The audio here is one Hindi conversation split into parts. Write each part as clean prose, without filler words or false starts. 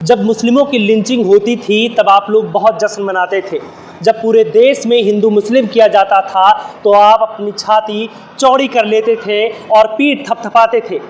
जब मुस्लिमों की लिंचिंग होती थी तब आप लोग बहुत जश्न मनाते थे। जब पूरे देश में हिंदू मुस्लिम किया जाता था तो आप अपनी छाती चौड़ी कर लेते थे और पीठ थपथपाते थे।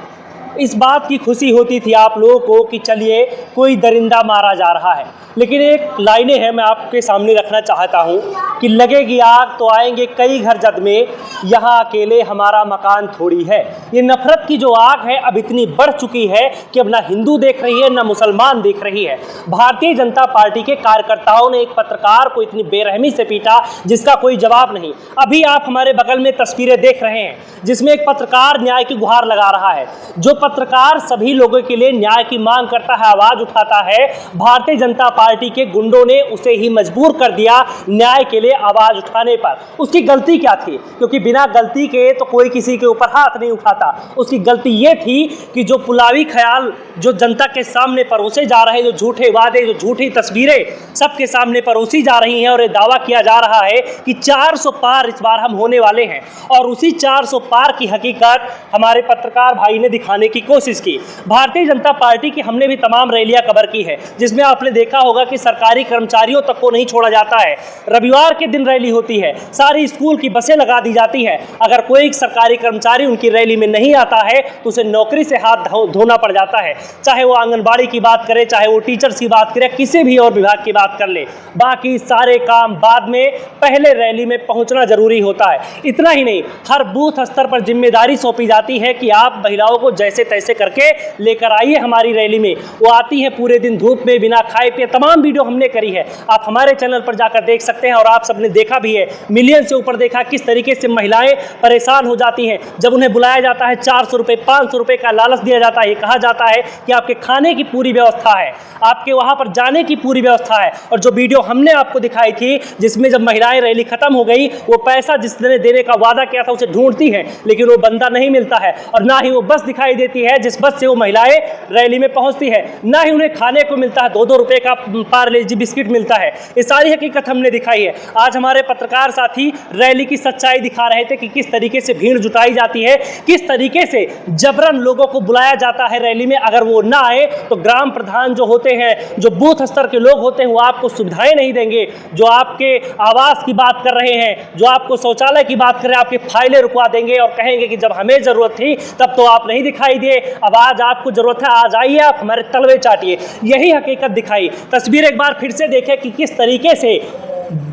इस बात की खुशी होती थी आप लोगों को कि चलिए कोई दरिंदा मारा जा रहा है। लेकिन एक लाइनें हैं मैं आपके सामने रखना चाहता हूँ कि लगेगी आग तो आएंगे कई घर जद में, यहाँ अकेले हमारा मकान थोड़ी है। ये नफरत की जो आग है अब इतनी बढ़ चुकी है कि अब ना हिंदू देख रही है ना मुसलमान देख रही है। भारतीय जनता पार्टी के कार्यकर्ताओं ने एक पत्रकार को इतनी बेरहमी से पीटा जिसका कोई जवाब नहीं। अभी आप हमारे बगल में तस्वीरें देख रहे हैं जिसमें एक पत्रकार न्याय की गुहार लगा रहा है। जो पत्रकार सभी लोगों के लिए न्याय की मांग करता है, आवाज उठाता है, भारतीय जनता पार्टी के गुंडों ने उसे ही मजबूर कर दिया न्याय के लिए आवाज उठाने पर। उसकी गलती क्या थी? क्योंकि बिना गलती के तो कोई किसी के ऊपर हाथ नहीं उठाता। उसकी गलती ये थी कि जो पुलावी ख्याल जो जनता के सामने परोसे जा रहे, जो झूठे वादे, जो झूठी तस्वीरें सबके सामने परोसी जा रही हैं और ये दावा किया जा रहा है कि 400 पार इस बार हम होने वाले हैं, और उसी 400 पार की हकीकत हमारे पत्रकार भाई ने दिखाने की कोशिश की। भारतीय जनता पार्टी की हमने भी तमाम रैलियां कवर की है जिसमें आपने देखा होगा कि सरकारी कर्मचारियों तक को नहीं छोड़ा जाता है। रविवार के दिन रैली होती है, सारी स्कूल की बसें लगा दी जाती है। अगर कोई सरकारी कर्मचारी उनकी रैली में नहीं आता है तो उसे नौकरी से हाथ धोना पड़ जाता है। चाहे वो आंगनबाड़ी की बात करे, चाहे वो टीचर्स की बात करे, किसी भी और विभाग की बात कर ले, बाकी सारे काम बाद में, पहले रैली में पहुंचना जरूरी होता है। इतना ही नहीं, हर बूथ स्तर पर जिम्मेदारी सौंपी जाती है कि आप महिलाओं को जैसे तैसे करके लेकर आइए हमारी रैली में। वो आती है पूरे दिन धूप में बिना खाए पिए। तमाम वीडियो हमने करी है, आप हमारे चैनल पर जाकर देख सकते हैं और आप सबने देखा भी है, मिलियन से ऊपर देखा किस तरीके से महिलाएं परेशान हो जाती हैं जब उन्हें बुलाया जाता है। 400 रुपये 500 रुपये का लालच दिया जाता है। ये कहा जाता है कि आपके खाने की पूरी व्यवस्था है, आपके वहां पर जाने की पूरी व्यवस्था है। और जो वीडियो हमने आपको दिखाई थी जिसमें जब महिलाएं रैली खत्म हो गई, वो पैसा जिसने देने का वादा किया था उसे ढूंढती है लेकिन वो बंदा नहीं मिलता है, और ना ही वो बस दिखाई देती है जिस बस से वो महिलाएं रैली में पहुंचती है, ना ही उन्हें खाने को मिलता है। 2-2 रुपए का पार्ले जी बिस्किट मिलता है। ये सारी हकीकत हमने दिखाई है। आज हमारे पत्रकार साथी रैली की सच्चाई दिखा रहे थे कि किस तरीके से भीड़ जुटाई जाती है, किस तरीके से जबरन लोगों को बुलाया जाता है रैली में। अगर वो ना आए तो ग्राम प्रधान जो होते हैं, जो बूथ स्तर के लोग होते हैं, वो आपको सुविधाएं नहीं देंगे। जो आपके आवास की बात कर रहे हैं, जो आपको शौचालय की बात कर रहे हैं, आपकी फाइलें रुकवा देंगे और कहेंगे कि जब हमें जरूरत थी तब तो आप नहीं दिखाई दिए, अब आज आपको जरूरत है, आज आइए आप हमारे तलवे चाटिए। यही हकीकत दिखाई। तस्वीर एक बार फिर से देखें कि किस तरीके से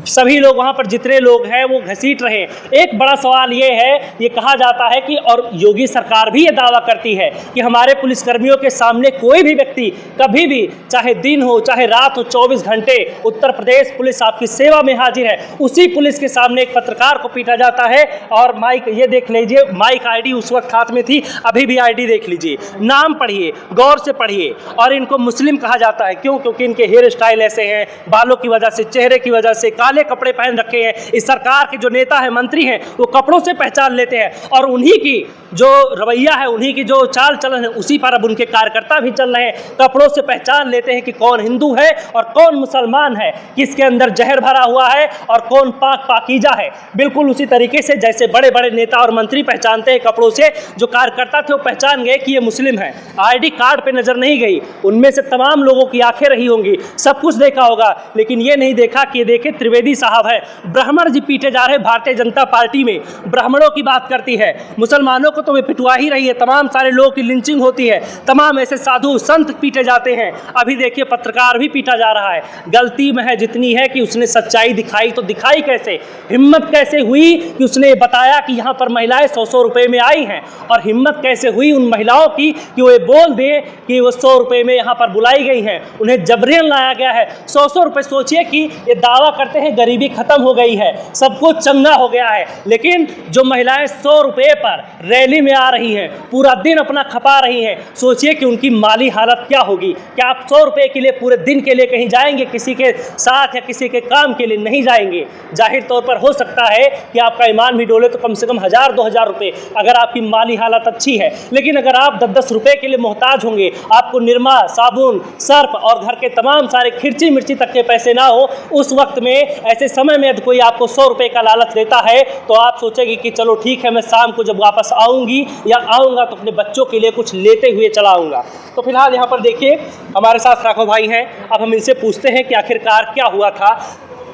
सभी लोग वहाँ पर जितने लोग हैं वो घसीट रहे हैं। एक बड़ा सवाल ये है, ये कहा जाता है कि, और योगी सरकार भी ये दावा करती है कि हमारे पुलिसकर्मियों के सामने कोई भी व्यक्ति कभी भी, चाहे दिन हो चाहे रात हो, 24 घंटे उत्तर प्रदेश पुलिस आपकी सेवा में हाजिर है। उसी पुलिस के सामने एक पत्रकार को पीटा जाता है। और माइक ये देख लीजिए, माइक आईडी उस वक्त हाथ में थी, अभी भी आईडी देख लीजिए, नाम पढ़िए, गौर से पढ़िए। और इनको मुस्लिम कहा जाता है, क्यों? क्योंकि इनके हेयर स्टाइल ऐसे हैं, बालों की वजह से, चेहरे की वजह से, काले कपड़े पहन रखे हैं। इस सरकार के जो नेता है, मंत्री हैं, वो कपड़ों से पहचान लेते हैं और उन्हीं की जो रवैया है, उन्हीं की जो चाल चलन है, उसी पर अब उनके कार्यकर्ता भी चल रहे हैं। कपड़ों से पहचान लेते हैं कि कौन हिंदू है और कौन मुसलमान है, किसके अंदर जहर भरा हुआ है और कौन पाक पाकीजा है। बिल्कुल उसी तरीके से जैसे बड़े बड़े नेता और मंत्री पहचानते हैं कपड़ों से, जो कार्यकर्ता थे वो पहचान गए कि ये मुस्लिम है। आईडी कार्ड पे नजर नहीं गई, उनमें से तमाम लोगों की आंखें रही होंगी, सब कुछ देखा होगा, लेकिन ये नहीं देखा कि देखे त्रिवेदी साहब है। ब्राह्मण जी पीटे जा रहे हैं भारतीय जनता पार्टी में, ब्राह्मणों की बात करती है, मुसलमानों को तो वे पिटवा ही रही है, तमाम सारे लोगों की लिंचिंग होती है, तमाम ऐसे साधु संत पीटे जाते हैं। अभी देखिए पत्रकार भी पीटा जा रहा है। गलती में है जितनी है कि उसने सच्चाई दिखाई, तो दिखाई कैसे, हिम्मत कैसे हुई कि उसने बताया कि यहाँ पर महिलाएं 100-100 रुपये में आई हैं, और हिम्मत कैसे हुई उन महिलाओं की कि वो बोल दे कि वो 100 रुपये में यहाँ पर बुलाई गई हैं, उन्हें जबरन लाया गया है। 100-100 रुपये, सोचिए कि ये दावा करते हैं गरीबी खत्म हो गई है, सब कुछ चंगा हो गया है, लेकिन जो महिलाएं 100 रुपये पर रैली में आ रही हैं, पूरा दिन अपना खपा रही हैं, सोचिए कि उनकी माली हालत क्या होगी। क्या आप 100 रुपये के लिए पूरे दिन के लिए कहीं जाएंगे, किसी के साथ या किसी के काम के लिए? नहीं जाएंगे। जाहिर तौर पर हो सकता है कि आपका ईमान भी डोले तो कम से कम 1000-2000 रुपये अगर आपकी माली हालत अच्छी है, लेकिन अगर आप 10-10 रुपये के लिए मोहताज होंगे, आपको निरमा, साबुन, सर्फ और घर के तमाम सारे खिर्ची मिर्ची तक के पैसे ना हो, उस वक्त में ऐसे समय में यदि कोई आपको 100 रुपये का लालच देता है तो आप सोचेंगे कि चलो ठीक है, मैं शाम को जब वापस आऊँगी या आऊँगा तो अपने बच्चों के लिए कुछ लेते हुए चला आऊँगा। तो फिलहाल यहाँ पर देखिए हमारे साथ राघव भाई हैं। अब हम इनसे पूछते हैं कि आखिरकार क्या हुआ था।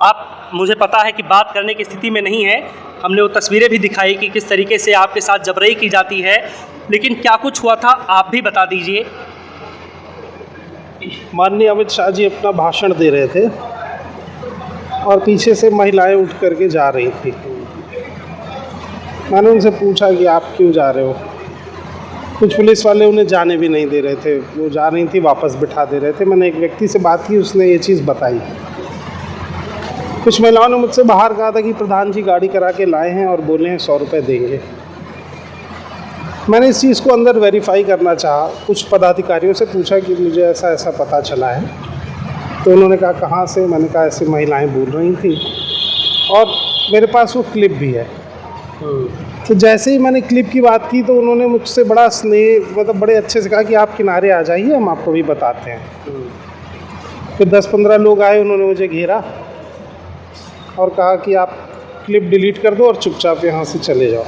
आप, मुझे पता है कि बात करने की स्थिति में नहीं है, हमने वो तस्वीरें भी दिखाई कि किस तरीके से आपके साथ जबरई की जाती है, लेकिन क्या कुछ हुआ था आप भी बता दीजिए। माननीय अमित शाह जी अपना भाषण दे रहे थे और पीछे से महिलाएं उठ करके जा रही थी। मैंने उनसे पूछा कि आप क्यों जा रहे हो। कुछ पुलिस वाले उन्हें जाने भी नहीं दे रहे थे, वो जा रही थी वापस बिठा दे रहे थे। मैंने एक व्यक्ति से बात की, उसने ये चीज़ बताई। कुछ महिलाओं ने मुझसे बाहर कहा था कि प्रधान जी गाड़ी करा के लाए हैं और बोले हैं 100 रुपये देंगे। मैंने इस चीज़ को अंदर वेरीफाई करना चाहा, कुछ पदाधिकारियों से पूछा कि मुझे ऐसा ऐसा पता चला है। तो उन्होंने कहा कहाँ से। मैंने कहा ऐसे महिलाएं बोल रही थी और मेरे पास वो क्लिप भी है। तो जैसे ही मैंने क्लिप की बात की तो उन्होंने मुझसे बड़ा स्नेह, मतलब बड़े अच्छे से कहा कि आप किनारे आ जाइए, हम आपको भी बताते हैं। फिर 10-15 लोग आए, उन्होंने मुझे घेरा और कहा कि आप क्लिप डिलीट कर दो और चुपचाप यहाँ से चले जाओ।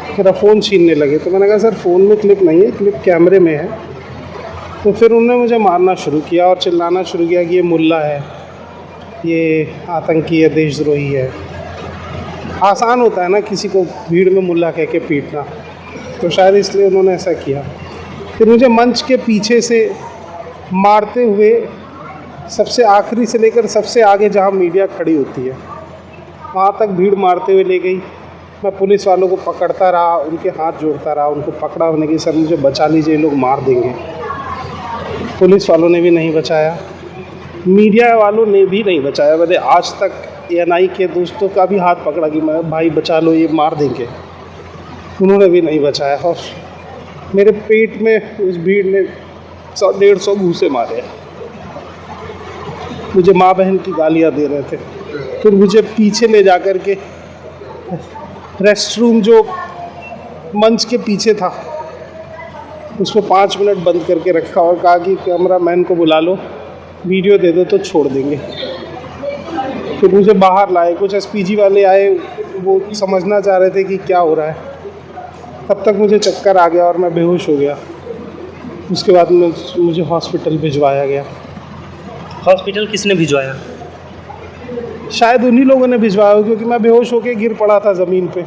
मेरा फ़ोन छीनने लगे। तो मैंने कहा सर फ़ोन में क्लिप नहीं है, क्लिप कैमरे में है। तो फिर उन्होंने मुझे मारना शुरू किया और चिल्लाना शुरू किया कि ये मुल्ला है, ये आतंकी है, देशद्रोही है। आसान होता है ना किसी को भीड़ में मुल्ला कह के पीटना, तो शायद इसलिए उन्होंने ऐसा किया। फिर मुझे मंच के पीछे से मारते हुए सबसे आखिरी से लेकर सबसे आगे जहाँ मीडिया खड़ी होती है वहाँ तक भीड़ मारते हुए ले गई। मैं पुलिस वालों को पकड़ता रहा, उनके हाथ जोड़ता रहा, उनको पकड़ा होने की, सर मुझे बचा लीजिए, लोग मार देंगे। पुलिस वालों ने भी नहीं बचाया, मीडिया वालों ने भी नहीं बचाया। मैंने आज तक ANI के दोस्तों का भी हाथ पकड़ा कि मैं भाई बचा लो, ये मार देंगे, उन्होंने भी नहीं बचाया। और मेरे पेट में उस भीड़ ने 100-150 घूंसे मारे। मुझे माँ बहन की गालियाँ दे रहे थे। फिर मुझे पीछे ले जा कर के रेस्ट रूम जो मंच के पीछे था उसमें 5 मिनट बंद करके रखा और कहा कि कैमरा मैन को बुला लो, वीडियो दे दो तो छोड़ देंगे। फिर मुझे बाहर लाए, कुछ SPG वाले आए, वो समझना चाह रहे थे कि क्या हो रहा है। तब तक मुझे चक्कर आ गया और मैं बेहोश हो गया। उसके बाद मुझे हॉस्पिटल भिजवाया गया। हॉस्पिटल किसने भिजवाया? शायद उन्हीं लोगों ने भिजवाया, क्योंकि मैं बेहोश होकर गिर पड़ा था ज़मीन पे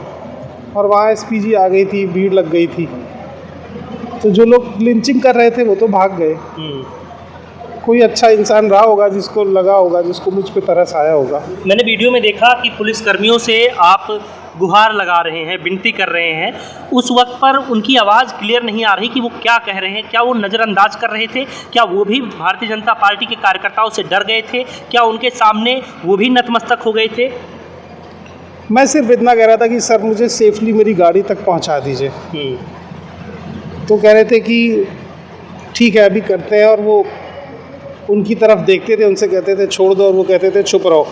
और वहाँ SPG आ गई थी, भीड़ लग गई थी। तो जो लोग लिंचिंग कर रहे थे वो तो भाग गए। कोई अच्छा इंसान रहा होगा जिसको लगा होगा, जिसको मुझ पे तरस आया होगा। मैंने वीडियो में देखा कि पुलिसकर्मियों से आप गुहार लगा रहे हैं, विनती कर रहे हैं। उस वक्त पर उनकी आवाज़ क्लियर नहीं आ रही कि वो क्या कह रहे हैं। क्या वो नज़रअंदाज कर रहे थे? क्या वो भी भारतीय जनता पार्टी के कार्यकर्ताओं से डर गए थे? क्या उनके सामने वो भी नतमस्तक हो गए थे? मैं सिर्फ इतना कह रहा था कि सर मुझे सेफली मेरी गाड़ी तक पहुंचा दीजिए। तो कह रहे थे कि ठीक है अभी करते हैं, और वो उनकी तरफ देखते थे, उनसे कहते थे छोड़ दो, और वो कहते थे चुप रहो।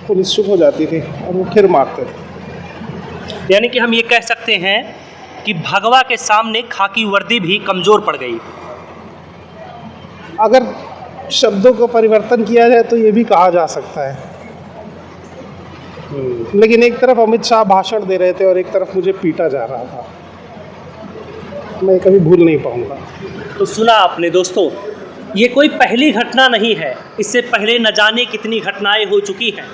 पुलिस चुप हो जाती थी और वो फिर मारते थे। यानी कि हम ये कह सकते हैं कि भगवा के सामने खाकी वर्दी भी कमज़ोर पड़ गई। अगर शब्दों का परिवर्तन किया जाए तो ये भी कहा जा सकता है। लेकिन एक तरफ अमित शाह भाषण दे रहे थे और एक तरफ मुझे पीटा जा रहा था। मैं कभी भूल नहीं पाऊंगा। तो सुना आपने दोस्तों, ये कोई पहली घटना नहीं है। इससे पहले न जाने कितनी घटनाएं हो चुकी हैं।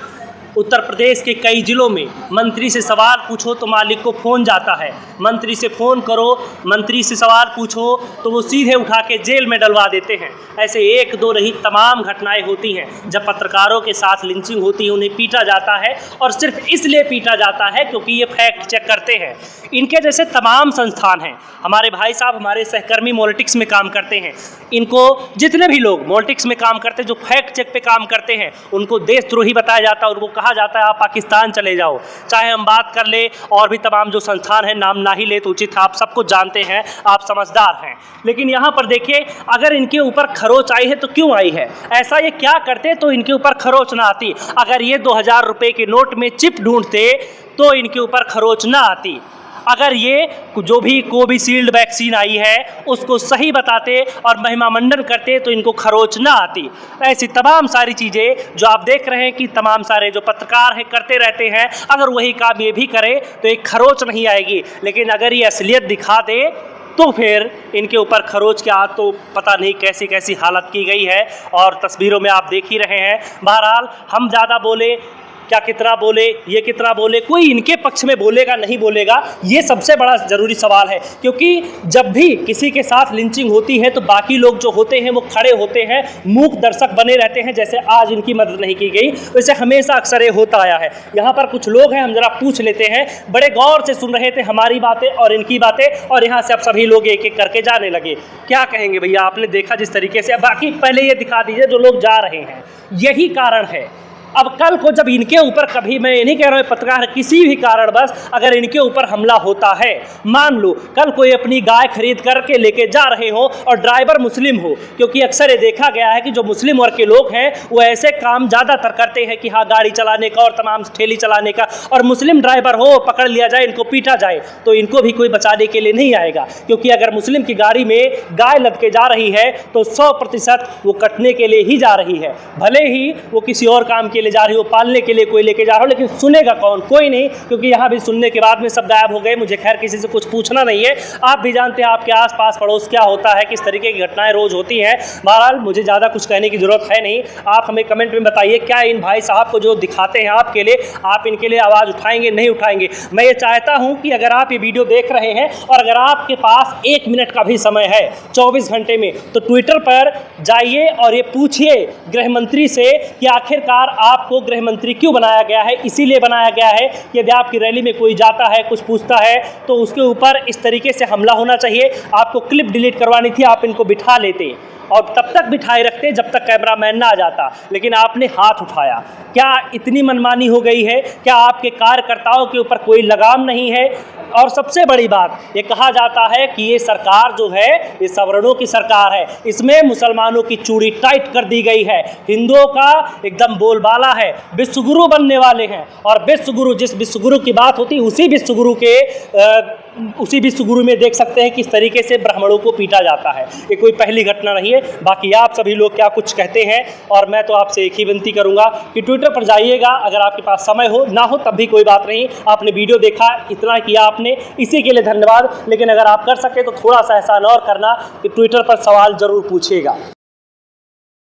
उत्तर प्रदेश के कई ज़िलों में मंत्री से सवाल पूछो तो मालिक को फ़ोन जाता है, मंत्री से फ़ोन करो, मंत्री से सवाल पूछो तो वो सीधे उठा के जेल में डलवा देते हैं। ऐसे 1-2 नहीं तमाम घटनाएं होती हैं जब पत्रकारों के साथ लिंचिंग होती है, उन्हें पीटा जाता है, और सिर्फ इसलिए पीटा जाता है क्योंकि ये फैक्ट चेक करते हैं। इनके जैसे तमाम संस्थान हैं। हमारे भाई साहब हमारे सहकर्मी मॉलिटिक्स में काम करते हैं। इनको जितने भी लोग मॉलिटिक्स में काम करते हैं, जो फैक्ट चेक पे काम करते हैं, उनको देशद्रोही बताया जाता है, उनको कहा जाता है आप पाकिस्तान चले जाओ। चाहे हम बात कर ले और भी तमाम जो संस्थान हैं, नाम ना ही ले तो उचित है, आप सब कुछ जानते हैं, आप समझदार हैं। लेकिन यहाँ पर देखिए, अगर इनके ऊपर खरोच आई है तो क्यों आई है? ऐसा ये क्या करते तो इनके ऊपर खरोच ना आती? अगर ये 2000 रुपये के नोट में चिप ढूंढते तो इनके ऊपर खरोच ना आती। अगर ये जो भी कोविशील्ड वैक्सीन आई है उसको सही बताते और महिमा मंडन करते तो इनको खरोच ना आती। ऐसी तमाम सारी चीज़ें जो आप देख रहे हैं कि तमाम सारे जो पत्रकार हैं करते रहते हैं, अगर वही काम ये भी करे तो एक खरोच नहीं आएगी। लेकिन अगर ये असलियत दिखा दे तो फिर इनके ऊपर खरोच के आज तो पता नहीं कैसी कैसी हालत की गई है और तस्वीरों में आप देख ही रहे हैं। बहरहाल हम ज़्यादा बोले क्या कितना बोले, ये कितना बोले, कोई इनके पक्ष में बोलेगा नहीं बोलेगा, ये सबसे बड़ा ज़रूरी सवाल है। क्योंकि जब भी किसी के साथ लिंचिंग होती है तो बाकी लोग जो होते हैं वो खड़े होते हैं, मूक दर्शक बने रहते हैं। जैसे आज इनकी मदद नहीं की गई, वैसे हमेशा अक्सर ये होता आया है। यहाँ पर कुछ लोग हैं, हम जरा पूछ लेते हैं। बड़े गौर से सुन रहे थे हमारी बातें और इनकी बातें, और यहाँ से अब सभी लोग एक एक करके जाने लगे। क्या कहेंगे भैया, आपने देखा जिस तरीके से। बाकी पहले ये दिखा दीजिए जो लोग जा रहे हैं, यही कारण है। अब कल को जब इनके ऊपर कभी, मैं ये नहीं कह रहा हूँ पत्रकार किसी भी कारण बस अगर इनके ऊपर हमला होता है, मान लो कल कोई अपनी गाय खरीद करके लेके जा रहे हो और ड्राइवर मुस्लिम हो, क्योंकि अक्सर ये देखा गया है कि जो मुस्लिम वर्ग के लोग हैं वो ऐसे काम ज़्यादातर करते हैं कि हाँ गाड़ी चलाने का और तमाम ठेली चलाने का, और मुस्लिम ड्राइवर हो पकड़ लिया जाए, इनको पीटा जाए तो इनको भी कोई बचाने के लिए नहीं आएगा। क्योंकि अगर मुस्लिम की गाड़ी में गाय लद के जा रही है तो 100% वो कटने के लिए ही जा रही है। भले ही वो किसी और काम के लिए जा रही हो, पालने के लिए कोई लेके जा रहा हो, लेकिन सुनेगा कौन? कोई नहीं। क्योंकि यहाँ भी सुनने के बाद में सब गायब हो गए। मुझे खैर किसी से कुछ पूछना नहीं है, आप भी जानते हैं आपके आसपास पड़ोस क्या होता है, किस तरीके की घटनाएं रोज होती हैं। बहरहाल मुझे ज़्यादा कुछ कहने की ज़रूरत है नहीं। आप हमें कमेंट में बताइए क्या इन भाई साहब को जो दिखाते हैं आपके लिए, आप इनके लिए आवाज़ उठाएंगे नहीं उठाएंगे? मैं ये चाहता हूँ कि अगर आप ये वीडियो देख रहे हैं और अगर आपके पास 1 मिनट का भी समय है 24 घंटे में, तो ट्विटर पर जाइए और ये पूछिए गृह मंत्री से कि आखिरकार आपको गृह मंत्री क्यों बनाया गया है। इसीलिए बनाया गया है कि यदि आपकी रैली में कोई जाता है, कुछ पूछता है, तो उसके ऊपर इस तरीके से हमला होना चाहिए। आपको क्लिप डिलीट करवानी थी, आप इनको बिठा लेते और तब तक बिठाए रखते जब तक कैमरामैन ना आ जाता, लेकिन आपने हाथ उठाया। क्या इतनी मनमानी हो गई है? क्या आपके कार्यकर्ताओं के ऊपर कोई लगाम नहीं है? और सबसे बड़ी बात, ये कहा जाता है कि ये सरकार जो है ये सवर्णों की सरकार है, इसमें मुसलमानों की चूड़ी टाइट कर दी गई है, हिंदुओं का एकदम बोलबाला है, विश्वगुरु बनने वाले हैं। और विश्वगुरु, जिस विश्वगुरु की बात होती है उसी विश्वगुरु में देख सकते हैं किस तरीके से ब्राह्मणों को पीटा जाता है। ये कोई पहली घटना नहीं है। बाकी आप सभी लोग क्या कुछ कहते हैं, और मैं तो आपसे एक ही विनती करूंगा कि ट्विटर पर जाइएगा, अगर आपके पास समय हो, ना हो तब भी कोई बात नहीं। आपने वीडियो देखा, इतना किया आपने, इसी के लिए धन्यवाद। लेकिन अगर आप कर सके तो थोड़ा सा एहसान और करना कि ट्विटर पर सवाल जरूर पूछिएगा।